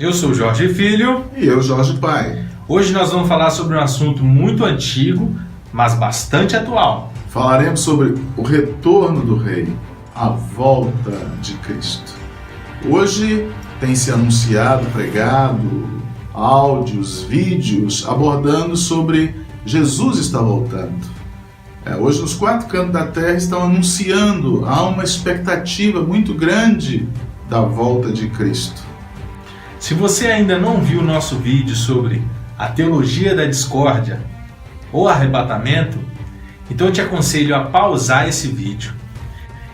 Eu sou Jorge Filho. E eu, Jorge Pai. Hoje nós vamos falar sobre um assunto muito antigo, mas bastante atual. Falaremos sobre o retorno do Rei, a volta de Cristo. Hoje tem se anunciado, pregado, áudios, vídeos abordando sobre Jesus está voltando. Hoje nos quatro cantos da terra estão anunciando, há uma expectativa muito grande da volta de Cristo. Se você ainda não viu o nosso vídeo sobre a teologia da discórdia ou arrebatamento, então eu te aconselho a pausar esse vídeo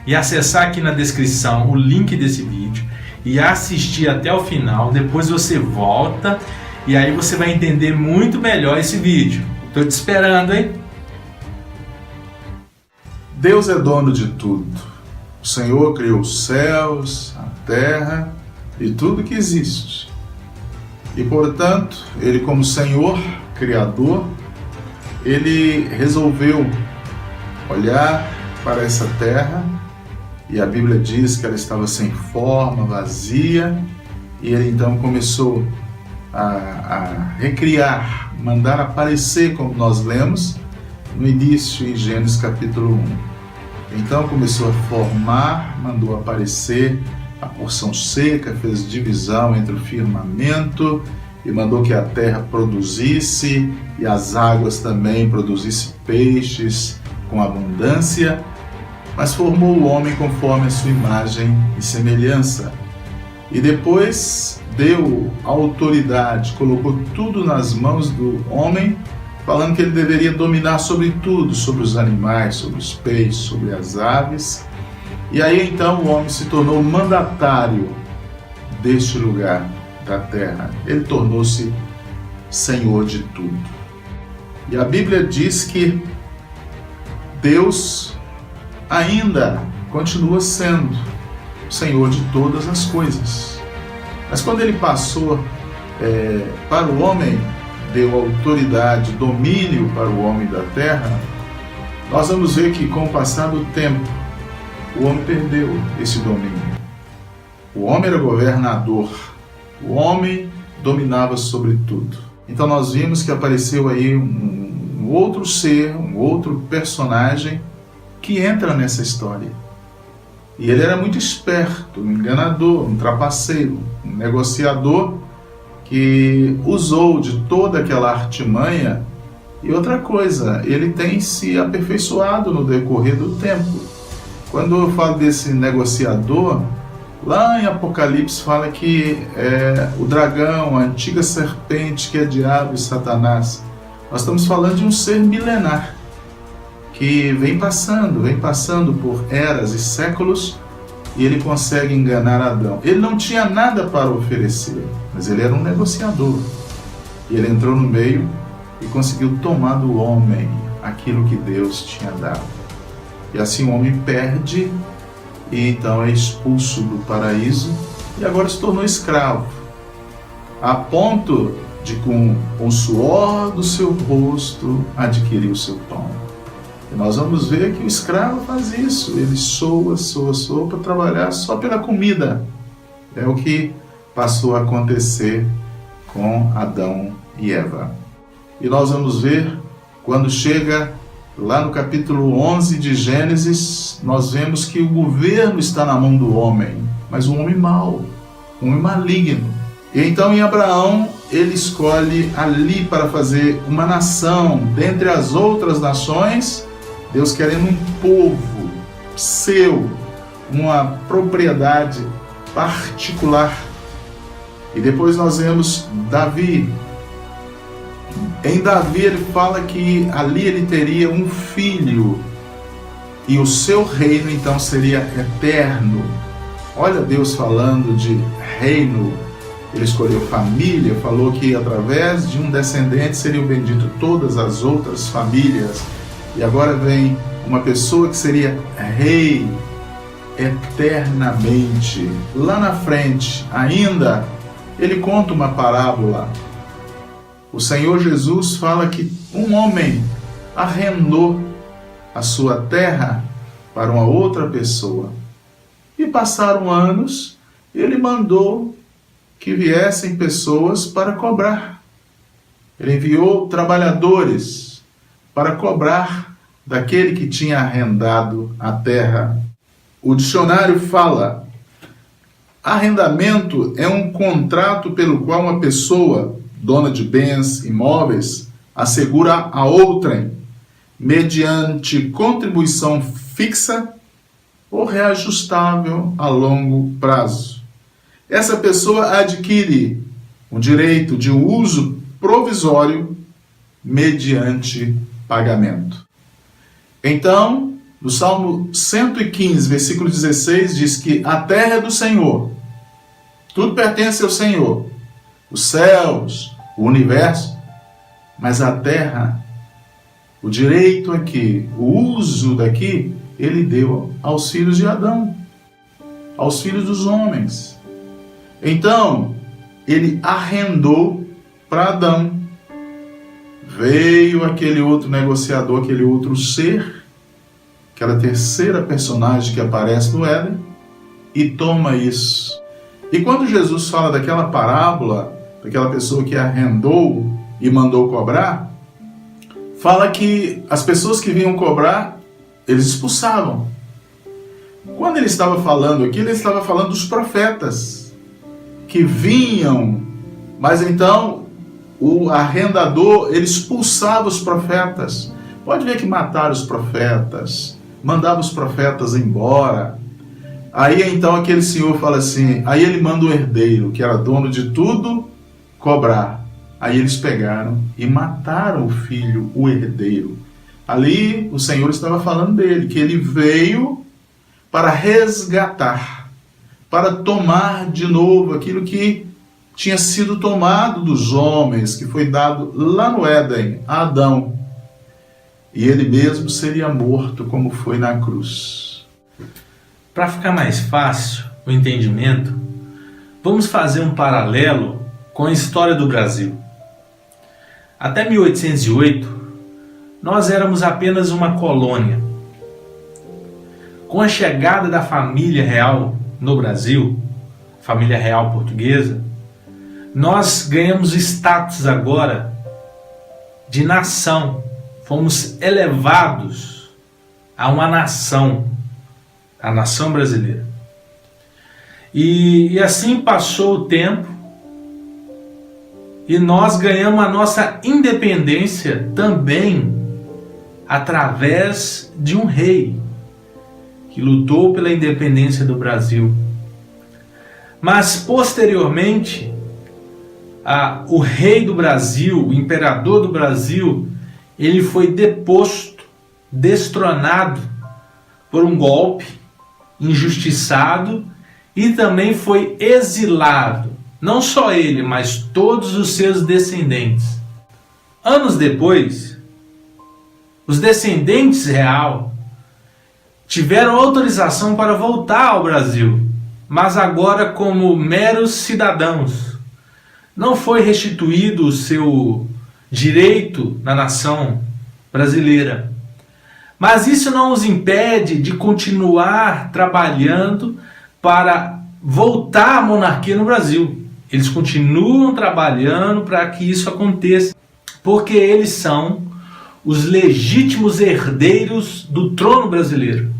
e acessar aqui na descrição o link desse vídeo e assistir até o final. Depois você volta e aí você vai entender muito melhor esse vídeo. Estou te esperando, hein? Deus é dono de tudo. O Senhor criou os céus, a terra e tudo que existe. E, portanto, Ele, como Senhor, Criador, Ele resolveu olhar para essa terra, e a Bíblia diz que ela estava sem forma, vazia, e Ele então começou a recriar, mandar aparecer, como nós lemos no início em Gênesis capítulo 1. Então começou a formar, mandou aparecer a porção seca, fez divisão entre o firmamento e mandou que a terra produzisse e as águas também produzissem peixes com abundância, mas formou o homem conforme a sua imagem e semelhança. E depois deu autoridade, colocou tudo nas mãos do homem, falando que ele deveria dominar sobre tudo, sobre os animais, sobre os peixes, sobre as aves. E aí então o homem se tornou mandatário deste lugar, da terra. Ele tornou-se senhor de tudo. E a Bíblia diz que Deus ainda continua sendo senhor de todas as coisas. Mas quando ele passou para o homem, deu autoridade, domínio para o homem da terra, nós vamos ver que com o passar do tempo, o homem perdeu esse domínio. O homem era governador, o homem dominava sobre tudo. Então nós vimos que apareceu aí um outro ser, um outro personagem que entra nessa história. E ele era muito esperto, um enganador, um trapaceiro, um negociador, que usou de toda aquela artimanha. E outra coisa, ele tem se aperfeiçoado no decorrer do tempo. Quando eu falo desse negociador, lá em Apocalipse fala que o dragão, a antiga serpente que é diabo e Satanás. Nós estamos falando de um ser milenar que vem passando por eras e séculos, e ele consegue enganar Adão. Ele não tinha nada para oferecer, mas ele era um negociador. E ele entrou no meio e conseguiu tomar do homem aquilo que Deus tinha dado. E assim o homem perde, e então é expulso do paraíso, e agora se tornou escravo, a ponto de com o suor do seu rosto adquirir o seu pão. E nós vamos ver que o escravo faz isso, ele soa para trabalhar só pela comida. É o que passou a acontecer com Adão e Eva. E nós vamos ver, quando chega lá no capítulo 11 de Gênesis, nós vemos que o governo está na mão do homem, mas um homem mau, um homem maligno. E então em Abraão, ele escolhe ali para fazer uma nação, dentre as outras nações, Deus querendo um povo seu, uma propriedade particular. E depois nós vemos Davi. Em Davi ele fala que ali ele teria um filho e o seu reino então seria eterno. Olha Deus falando de reino. Ele escolheu família, falou que através de um descendente seriam benditas todas as outras famílias. E agora vem uma pessoa que seria rei eternamente. Lá na frente, ainda, ele conta uma parábola. O Senhor Jesus fala que um homem arrendou a sua terra para uma outra pessoa. E passaram anos, ele mandou que viessem pessoas para cobrar. Ele enviou trabalhadores para cobrar daquele que tinha arrendado a terra. O dicionário fala: arrendamento é um contrato pelo qual uma pessoa, dona de bens imóveis, assegura a outrem, mediante contribuição fixa ou reajustável a longo prazo. Essa pessoa adquire um direito de uso provisório mediante pagamento. Então, no Salmo 115, versículo 16, diz que a terra é do Senhor, tudo pertence ao Senhor, os céus, o universo, mas a terra, o direito aqui, o uso daqui, ele deu aos filhos de Adão, aos filhos dos homens. Então, ele arrendou para Adão. Veio aquele outro negociador, aquele outro ser, aquela terceira personagem que aparece no Éden, e toma isso. E quando Jesus fala daquela parábola, daquela pessoa que arrendou e mandou cobrar, fala que as pessoas que vinham cobrar, eles expulsavam. Quando ele estava falando aqui, ele estava falando dos profetas que vinham, mas então o arrendador, ele expulsava os profetas. Pode ver que mataram os profetas, mandava os profetas embora. Aí então aquele senhor fala assim, aí ele manda o herdeiro, que era dono de tudo, cobrar. Aí eles pegaram e mataram o filho, o herdeiro. Ali o Senhor estava falando dele, que ele veio para resgatar, para tomar de novo aquilo que tinha sido tomado dos homens, que foi dado lá no Éden, a Adão. E ele mesmo seria morto como foi na cruz. Para ficar mais fácil o entendimento, vamos fazer um paralelo com a história do Brasil. Até 1808, nós éramos apenas uma colônia. Com a chegada da família real no Brasil, família real portuguesa, nós ganhamos status agora de nação. Fomos elevados a uma nação, a nação brasileira. E assim passou o tempo e nós ganhamos a nossa independência também através de um rei que lutou pela independência do Brasil. Mas posteriormente, o rei do Brasil, o imperador do Brasil, ele foi deposto, destronado por um golpe, injustiçado, e também foi exilado. Não só ele, mas todos os seus descendentes. Anos depois, os descendentes real tiveram autorização para voltar ao Brasil, mas agora como meros cidadãos. Não foi restituído o seu direito na nação brasileira. Mas isso não os impede de continuar trabalhando para voltar à monarquia no Brasil. Eles continuam trabalhando para que isso aconteça, porque eles são os legítimos herdeiros do trono brasileiro.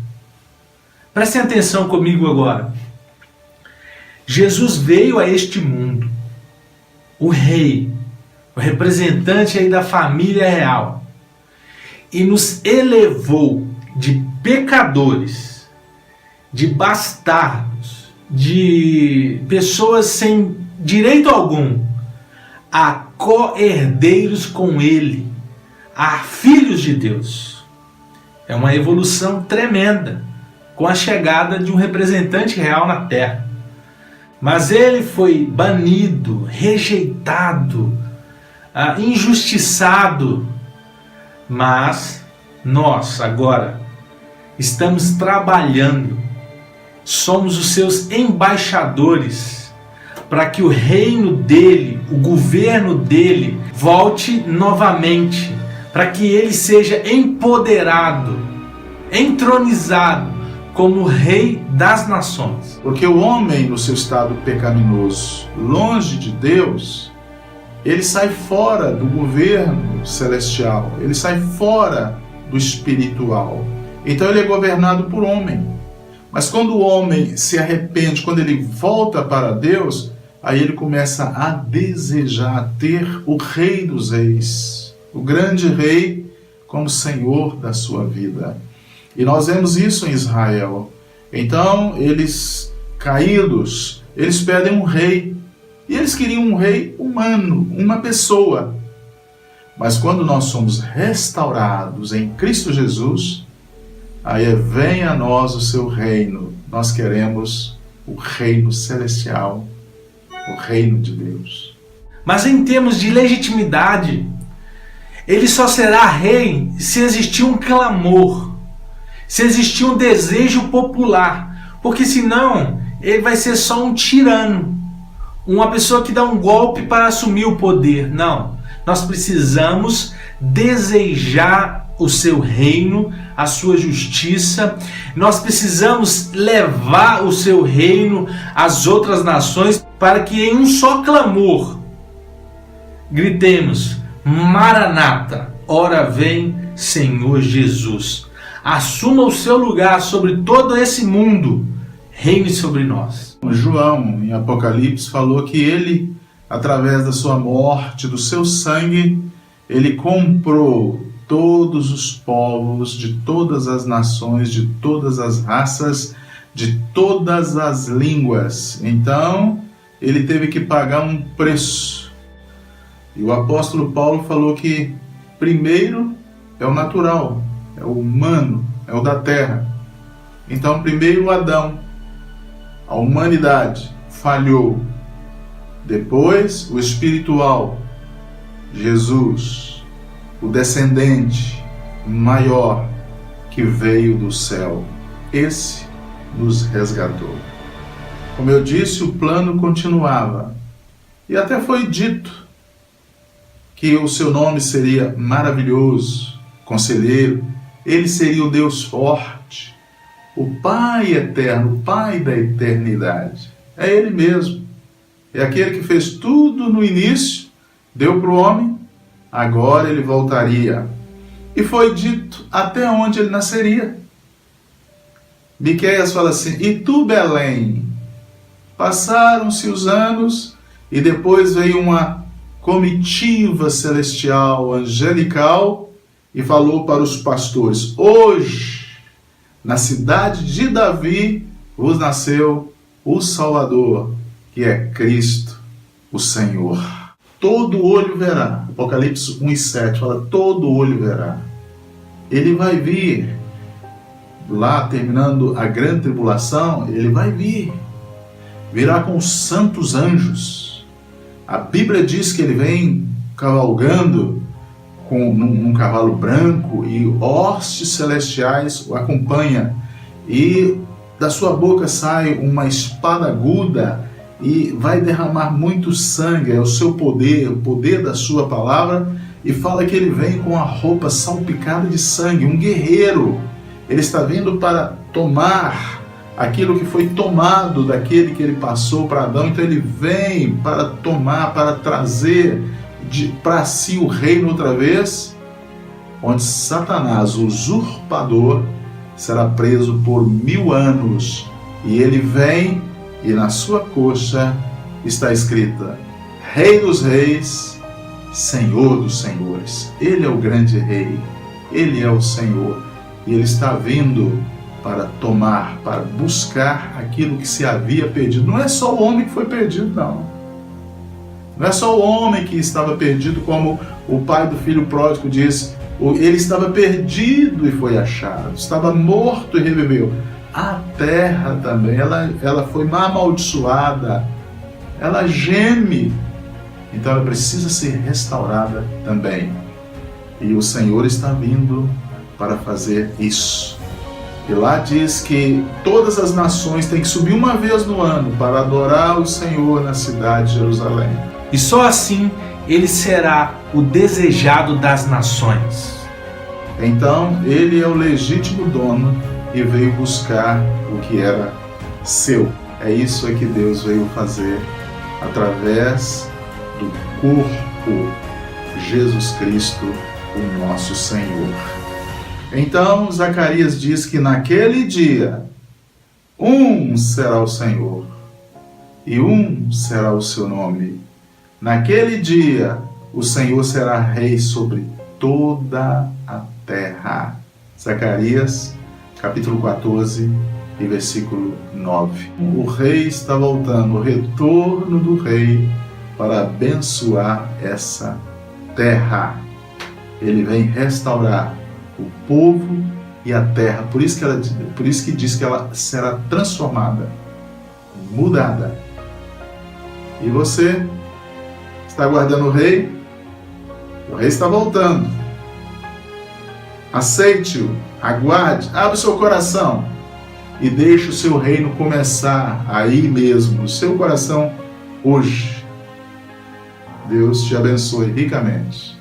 Prestem atenção comigo agora. Jesus veio a este mundo, o rei, o representante aí da família real, e nos elevou de pecadores, de bastardos, de pessoas sem direito algum, a co-herdeiros com ele, a filhos de Deus. É uma evolução tremenda com a chegada de um representante real na terra. Mas ele foi banido, rejeitado, injustiçado. Mas nós agora estamos trabalhando, somos os seus embaixadores para que o reino dele, o governo dele, volte novamente, para que ele seja empoderado, entronizado como Rei das nações. Porque o homem, no seu estado pecaminoso, longe de Deus, ele sai fora do governo celestial, ele sai fora do espiritual. Então ele é governado por homem. Mas quando o homem se arrepende, quando ele volta para Deus, aí ele começa a desejar ter o Rei dos Reis, o grande Rei como Senhor da sua vida. E nós vemos isso em Israel. Então, eles caídos, eles pedem um rei. E eles queriam um rei humano, uma pessoa. Mas quando nós somos restaurados em Cristo Jesus, aí vem a nós o seu reino. Nós queremos o reino celestial, o reino de Deus. Mas em termos de legitimidade, ele só será rei se existir um clamor, se existir um desejo popular, porque senão ele vai ser só um tirano, uma pessoa que dá um golpe para assumir o poder. Não, nós precisamos desejar o seu reino, a sua justiça. Nós precisamos levar o seu reino às outras nações para que em um só clamor gritemos: Maranata, ora vem Senhor Jesus. Assuma o seu lugar sobre todo esse mundo, reine sobre nós. João, em Apocalipse, falou que ele, através da sua morte, do seu sangue, ele comprou todos os povos, de todas as nações, de todas as raças, de todas as línguas. Então, ele teve que pagar um preço. E o apóstolo Paulo falou que primeiro é o natural, é o humano, é o da terra. Então, primeiro Adão, a humanidade falhou. Depois, o espiritual, Jesus, o descendente maior que veio do céu. Esse nos resgatou. Como eu disse, o plano continuava. E até foi dito que o seu nome seria maravilhoso, conselheiro. Ele seria o Deus forte, o Pai eterno, o Pai da eternidade. É Ele mesmo. É aquele que fez tudo no início, deu para o homem, agora ele voltaria. E foi dito até onde ele nasceria. Miqueias fala assim: e tu, Belém? Passaram-se os anos e depois veio uma comitiva celestial, angelical, e falou para os pastores: hoje, na cidade de Davi, vos nasceu o Salvador, que é Cristo, o Senhor. Todo olho verá. Apocalipse 1:7 fala: todo olho verá. Ele vai vir. Lá, terminando a grande tribulação, ele vai vir. Virá com os santos anjos. A Bíblia diz que ele vem cavalgando num cavalo branco, e hostes celestiais o acompanham. E da sua boca sai uma espada aguda e vai derramar muito sangue. É o seu poder, o poder da sua palavra. E fala que ele vem com a roupa salpicada de sangue, um guerreiro. Ele está vindo para tomar aquilo que foi tomado daquele que ele passou para Adão. Então ele vem para tomar, para trazer para si o reino outra vez, onde Satanás, o usurpador, será preso por 1000 anos. E ele vem, e na sua coxa está escrita: Rei dos Reis, Senhor dos Senhores. Ele é o grande Rei, Ele é o Senhor. E Ele está vindo para tomar, para buscar aquilo que se havia perdido. Não é só o homem que foi perdido, não. Não é só o homem que estava perdido, como o pai do filho pródigo disse. Ele estava perdido e foi achado. Estava morto e reviveu. A terra também, ela foi amaldiçoada. Ela geme. Então ela precisa ser restaurada também. E o Senhor está vindo para fazer isso. E lá diz que todas as nações têm que subir uma vez no ano para adorar o Senhor na cidade de Jerusalém. E só assim ele será o desejado das nações. Então ele é o legítimo dono e veio buscar o que era seu. É isso que Deus veio fazer através do corpo Jesus Cristo, o nosso Senhor. Então Zacarias diz que naquele dia um será o Senhor e um será o seu nome. Naquele dia o Senhor será rei sobre toda a terra. Zacarias, capítulo 14 e versículo 9. O rei está voltando, o retorno do rei para abençoar essa terra. Ele vem restaurar o povo e a terra. Por isso que diz que ela será transformada, mudada. E você está aguardando o rei? O rei está voltando. Aceite-o, aguarde, abre o seu coração e deixe o seu reino começar aí mesmo, no seu coração, hoje. Deus te abençoe ricamente.